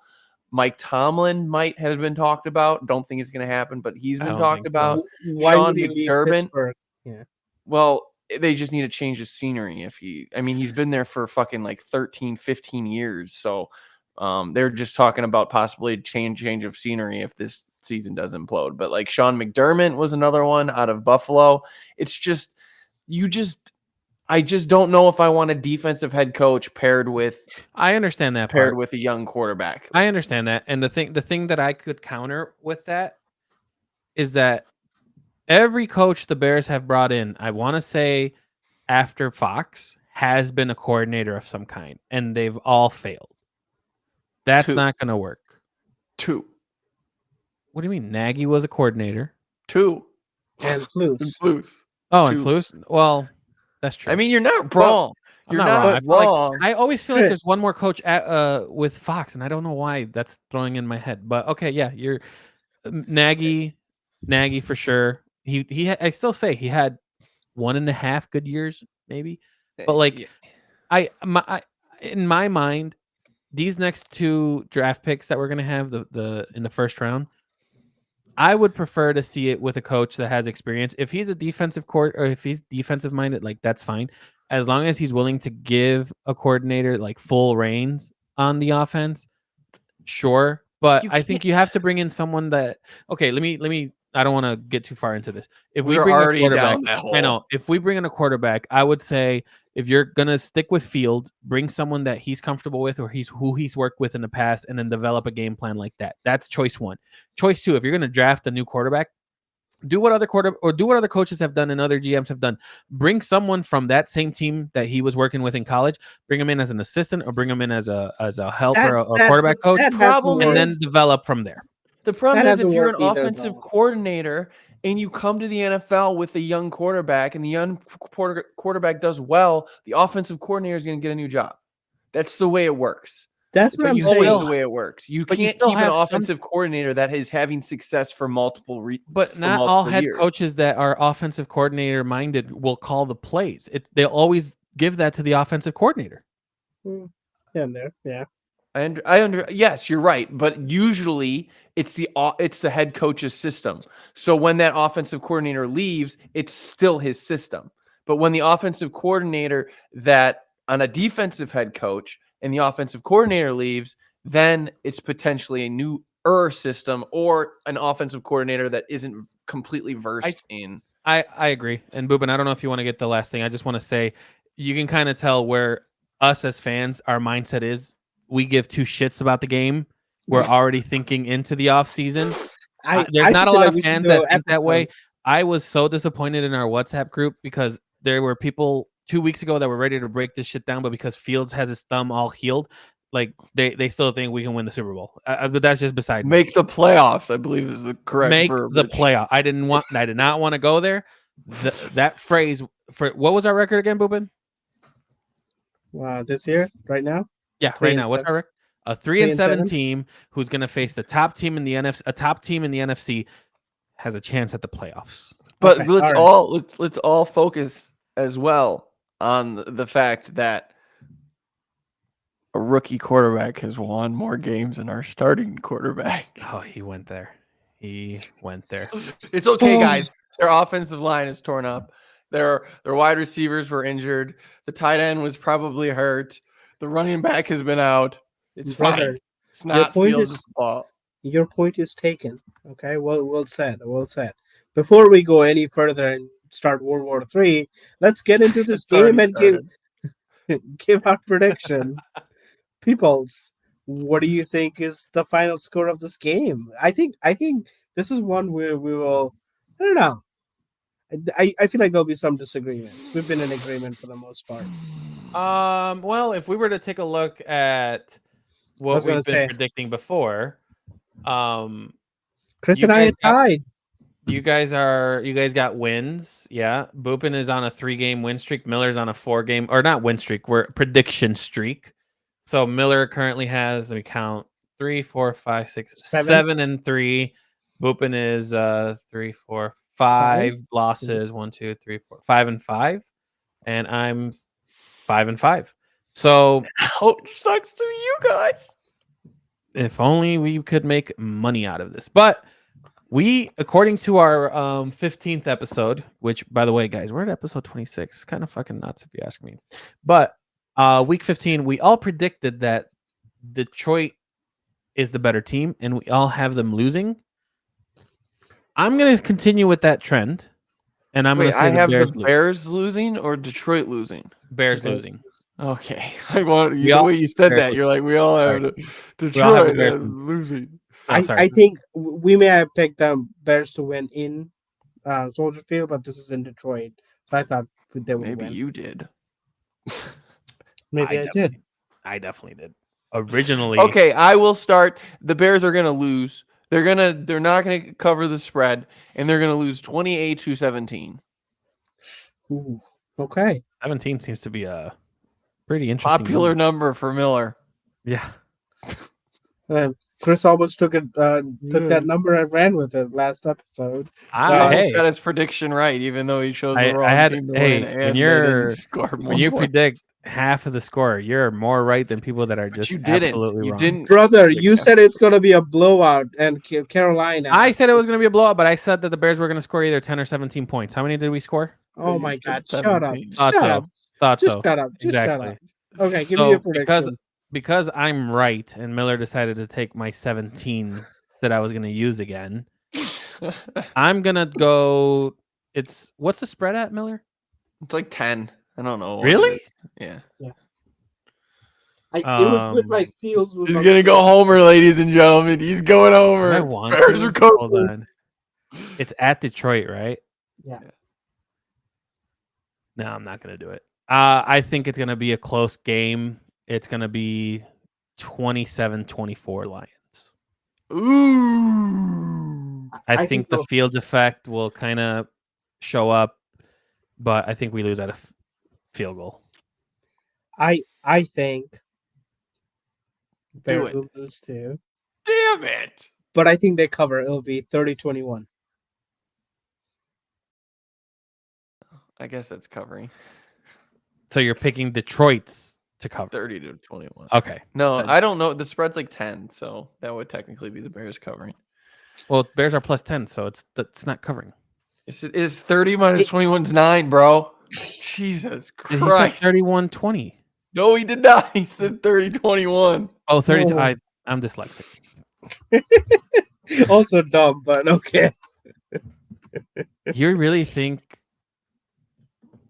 Mike Tomlin might have been talked about. Don't think it's going to happen, but he's been talked about. Why Sean would he leave Pittsburgh? Yeah. Well, they just need to change the scenery. He's been there for fucking like 13, 15 years. So they're just talking about possibly change of scenery if this season does implode. But like Sean McDermott was another one out of Buffalo. It's just I just don't know if I want a defensive head coach paired with a young quarterback. I understand that. And the thing that I could counter with that is that every coach the Bears have brought in, I want to say after Fox, has been a coordinator of some kind, and they've all failed. That's not going to work. 2. What do you mean? Nagy was a coordinator. 2. And Flus. Oh, and Flus? Well, that's true. I mean, you're not wrong. I'm not wrong. I feel wrong. I always feel like there's one more coach with Fox, and I don't know why that's throwing in my head. But okay, yeah, you're Nagy for sure. I still say he had 1.5 good years, maybe. But like, in my mind, these next 2 draft picks that we're gonna have the in the first round, I would prefer to see it with a coach that has experience. If he's a defensive court or if he's defensive minded, like that's fine. As long as he's willing to give a coordinator like full reins on the offense, sure. But I think you have to bring in someone that let me I don't want to get too far into this. If we bring a quarterback, I know. If we bring in a quarterback, I would say if you're gonna stick with Fields, bring someone that he's comfortable with or who he's worked with in the past, and then develop a game plan like that. That's choice 1. Choice 2, if you're gonna draft a new quarterback, do what other coaches have done and other GMs have done. Bring someone from that same team that he was working with in college, bring him in as an assistant or bring him in as a helper or quarterback coach, and then develop from there. The problem is if you're an offensive coordinator and you come to the NFL with a young quarterback and the young quarterback does well, the offensive coordinator is going to get a new job. That's the way it works. That's what I'm saying. Always the way it works. You can't keep an offensive coordinator that is having success for multiple But not all head coaches that are offensive coordinator minded will call the plays. They'll always give that to the offensive coordinator. Yeah. Yes, you're right, but usually it's the head coach's system. So when that offensive coordinator leaves, it's still his system. But when the offensive coordinator that on a defensive head coach and the offensive coordinator leaves, then it's potentially a new system or an offensive coordinator that isn't completely versed in. I agree. And Boobin, I don't know if you want to get the last thing. I just want to say you can kind of tell where us as fans, our mindset is. We give 2 shits about the game. We're already thinking into the off season. There's not a lot of fans that think that way. I was so disappointed in our WhatsApp group because there were people 2 weeks ago that were ready to break this shit down, but because Fields has his thumb all healed, like they still think we can win the Super Bowl. But that's just beside me. Make the playoffs, I believe is the correct verb. The playoff. I did not want to go there. That phrase for what was our record again, Boobin? Wow, this year, right now? Yeah, right now. What's our record? A 3-7 team who's going to face the top team in the NFC. A top team in the NFC has a chance at the playoffs. But let's all focus as well on the fact that a rookie quarterback has won more games than our starting quarterback. Oh, he went there. It's okay, guys. Their offensive line is torn up. Their wide receivers were injured. The tight end was probably hurt. The running back has been out. It's fine. It's not Fields' fault. Your point is taken. Okay, well said. Before we go any further and start World War III, let's get into this game and give our prediction. Peoples, what do you think is the final score of this game? I think this is one where we will. I don't know. I feel like there'll be some disagreements. We've been in agreement for the most part. Well, if we were to take a look at what we've been predicting before, Chris and I are tied. You guys got wins. Yeah. Boopin is on a 3-game win streak. Miller's on a 4-game, or not win streak, we're prediction streak. So Miller currently has, let me count, 3, 4, 5, 6, 7 and 3. Boopin is 3, 4, 5 losses. 1, 2, 3, 4, 5 and 5. And I'm 5 and 5. So sucks to you guys. If only we could make money out of this. But we, according to our 15th episode, which, by the way, guys, we're at episode 26. It's kind of fucking nuts if you ask me. But week 15, we all predicted that Detroit is the better team, and we all have them losing. I'm going to continue with that trend, and I'm going to say the Bears losing or Detroit losing? Bears losing. Okay. The way you said that, you're like, we all have Detroit losing. I think we may have picked the Bears to win in Soldier Field, but this is in Detroit. So I thought they would win. Maybe you did. Maybe I did. I definitely did. Originally. Okay, I will start. The Bears are going to lose. They're not going to cover the spread, and they're going to lose 28-17. Ooh, okay. 17 seems to be a Pretty interesting. Popular number for Miller. Yeah. Chris almost took that number and ran with it last episode. He got his prediction right, even though he chose the wrong team to win. And when you predict half of the score, you're more right than people that are just absolutely wrong. Brother, you said it's going to be a blowout, and Carolina. I said it was going to be a blowout, but I said that the Bears were going to score either 10 or 17 points. How many did we score? Oh my God! Shut up! Thought so. Shut up! Exactly. Shut up. Okay, give me a prediction. Because I'm right, and Miller decided to take my 17 that I was going to use again. I'm gonna go. What's the spread at, Miller? It's like 10. I don't know. Really? Yeah. It was with like Fields. He's gonna go homer, ladies and gentlemen. He's going over. I want Bears to. Are covered. Hold on. It's at Detroit, right? Yeah. No, I'm not gonna do it. I think it's gonna be a close game. It's gonna be 27-24 Lions. Ooh. I think the Fields effect will kind of show up, but I think we lose at a field goal. I think Bears will lose too. Damn it. But I think they cover. It'll be 30-21. I guess that's covering. So you're picking Detroit's to cover 30-21. Okay. No, I don't know. The spread's like 10, so that would technically be the Bears covering. Well, Bears are plus 10, so that's not covering. It's 30 minus 21's 9, bro. Jesus Christ. He said 31-20. No, he did not. He said 30-21. Oh, 30. I'm dyslexic. Also dumb, but okay. You really think?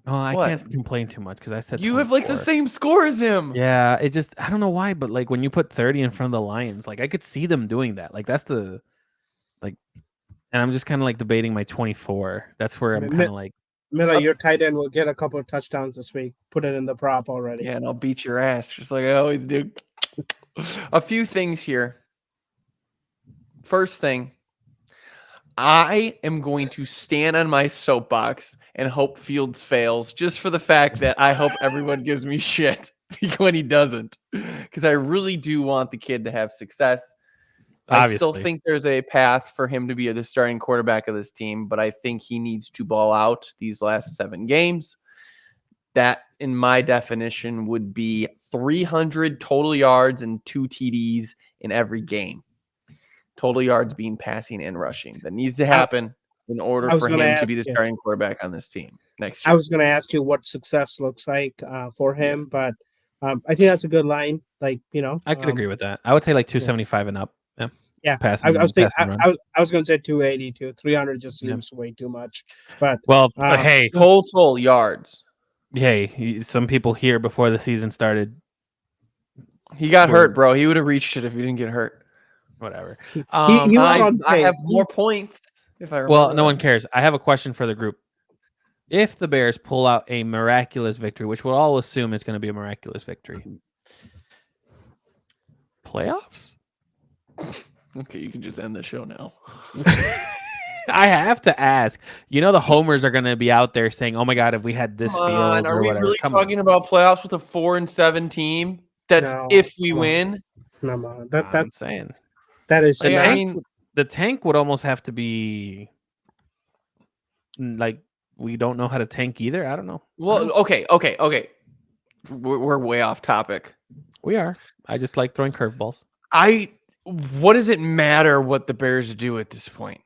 Oh, I can't complain too much because I said you 24. have like the same score as him. Yeah, it just I don't know why, but like when you put 30 in front of the Lions, like I could see them doing that. Like that's the like, and I'm just kind of like debating my 24. That's where I'm kind of like. Miller, your tight end will get a couple of touchdowns this week. Put it in the prop already. Yeah, and I'll beat your ass just like I always do. A few things here. First thing, I am going to stand on my soapbox and hope Fields fails just for the fact that I hope everyone gives me shit when he doesn't. Because I really do want the kid to have success. Obviously. I still think there's a path for him to be the starting quarterback of this team, but I think he needs to ball out these last 7 games. That, in my definition, would be 300 total yards and 2 TDs in every game. Total yards being passing and rushing. That needs to happen in order for him to be the starting quarterback on this team next year. I was going to ask you what success looks like for him, but I think that's a good line. Like, I could agree with that. I would say like 275 and up. Yeah. Passing, I was going to say 280 to 300 just seems way too much. But hey, total yards. Hey, some people here before the season started. He got hurt, bro. He would have reached it if he didn't get hurt. Whatever. He was on pace. I have more points if I remember. Well, no one cares. I have a question for the group. If the Bears pull out a miraculous victory, which we'll all assume is going to be a miraculous victory, playoffs? Okay, you can just end the show now. I have to ask. The homers are going to be out there saying, "Oh my God, if we had this field or whatever." Are we really talking about playoffs with a 4-7 team? That's if we win. No, man. That's saying. That is. The tank would almost have to be like we don't know how to tank either. I don't know. Well, okay. We're way off topic. We are. I just like throwing curveballs. What does it matter what the Bears do at this point?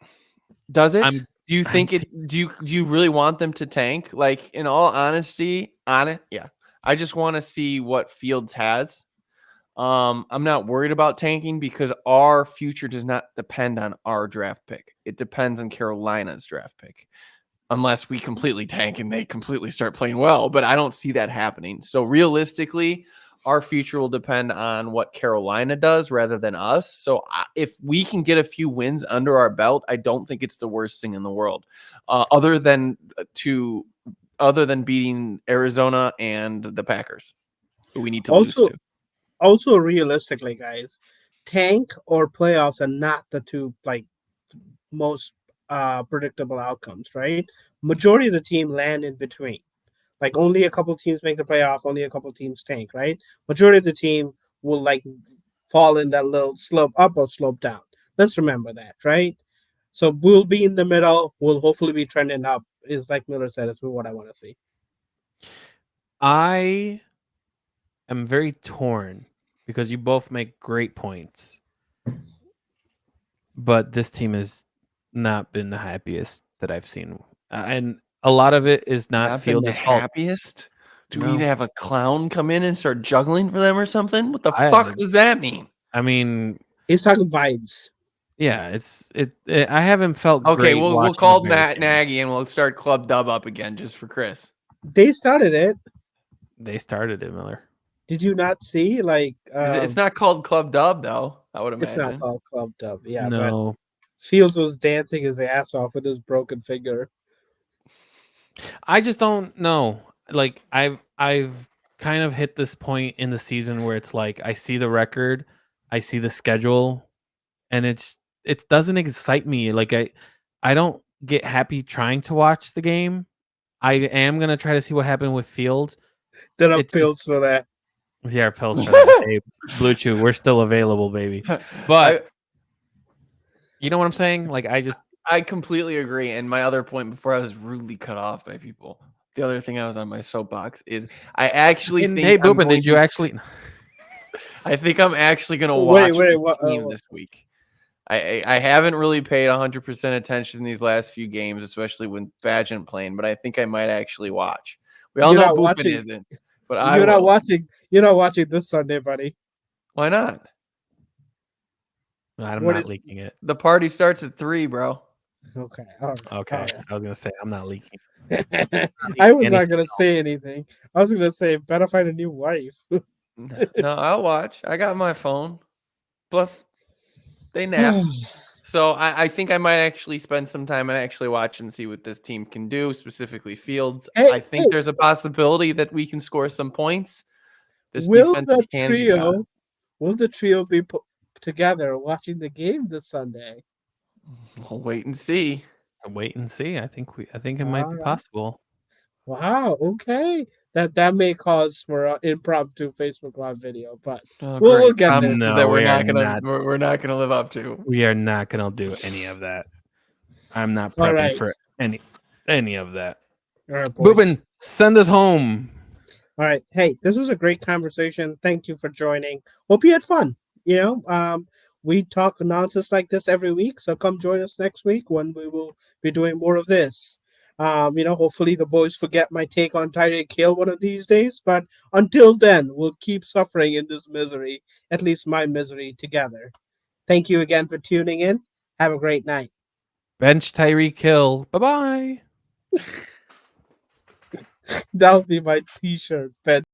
Does it? Do you think it? Do you really want them to tank? Like, in all honesty, yeah. I just want to see what Fields has. I'm not worried about tanking because our future does not depend on our draft pick. It depends on Carolina's draft pick. Unless we completely tank and they completely start playing well, but I don't see that happening. So realistically, our future will depend on what Carolina does rather than us. So if we can get a few wins under our belt, I don't think it's the worst thing in the world. Other than beating Arizona and the Packers, who we need to lose to. Also, realistically, guys, tank or playoffs are not the two most predictable outcomes, right? Majority of the team land in between. Like only a couple teams make the playoff, only a couple teams tank, right? Majority of the team will like fall in that little slope up or slope down. Let's remember that, right? So we'll be in the middle. We'll hopefully be trending up. Is like Miller said, it's what I want to see. I am very torn because you both make great points, but this team has not been the happiest that I've seen, and a lot of it is not been the Fields' fault. happiest. Do we No. need to have a clown come in and start juggling for them or something? What the I- fuck does that mean? I mean, He's talking vibes. yeah, I haven't felt Okay, great. we'll watching call the Bears Matt game. Nagy and we'll start Club Dub up again just for Chris. They started it. They started it, Miller. Did you not see? Like, It's not called Club Dub though. I would imagine. it's not called Club Dub. Yeah, but No, Fields was dancing his ass off with his broken finger. I just don't know. Like I've kind of hit this point in the season where it's like I see the record, I see the schedule, and it doesn't excite me. Like I don't get happy trying to watch the game. I am gonna try to see what happened with Fields. There are It pills for that. Yeah, pills for that. Hey, Blue Chew, we're still available, baby. But you know what I'm saying? Like I completely agree. And my other point before I was rudely cut off by people, the other thing I was on my soapbox is I actually think. Hey, Boopin, did you actually? I think I'm actually going to Wait, watch the what- team this week. I haven't really paid 100% attention in these last few games, especially when Vagin playing, but I think I might actually watch. We all You're know not Boopin watching. isn't, but I You're not will. watching. You're not watching this Sunday, buddy. Why not? I'm What not is- leaking it. The party starts at 3, bro. Okay. All right. Okay, all right. I was gonna say I'm not leaking. I was not anything gonna say anything. I was gonna say better find a new wife. No, I'll watch. I got my phone. Plus, they nap. So I think I might actually spend some time and actually watch and see what this team can do, specifically Fields. Hey, I think there's a possibility that we can score some points. This will defense the can be bad. trio? Will the trio be put together watching the game this Sunday? We'll wait and see. Wait and see. I think it might be Alright. possible. Wow. Okay. That may cause for an impromptu Facebook Live video, but Oh, we'll great. get there. Promises No, that we are not. we're not gonna live up to. We are not gonna do any of that. I'm not All prepping right. for any of that. All right, boys. Boopin, send us home. All right. Hey, this was a great conversation. Thank you for joining. Hope you had fun. We talk nonsense like this every week, so come join us next week when we will be doing more of this. Hopefully the boys forget my take on Tyreek Hill one of these days, but until then, we'll keep suffering in this misery, at least my misery, together. Thank you again for tuning in. Have a great night. Bench Tyreek Hill. Bye-bye. That'll be my t-shirt, Ben.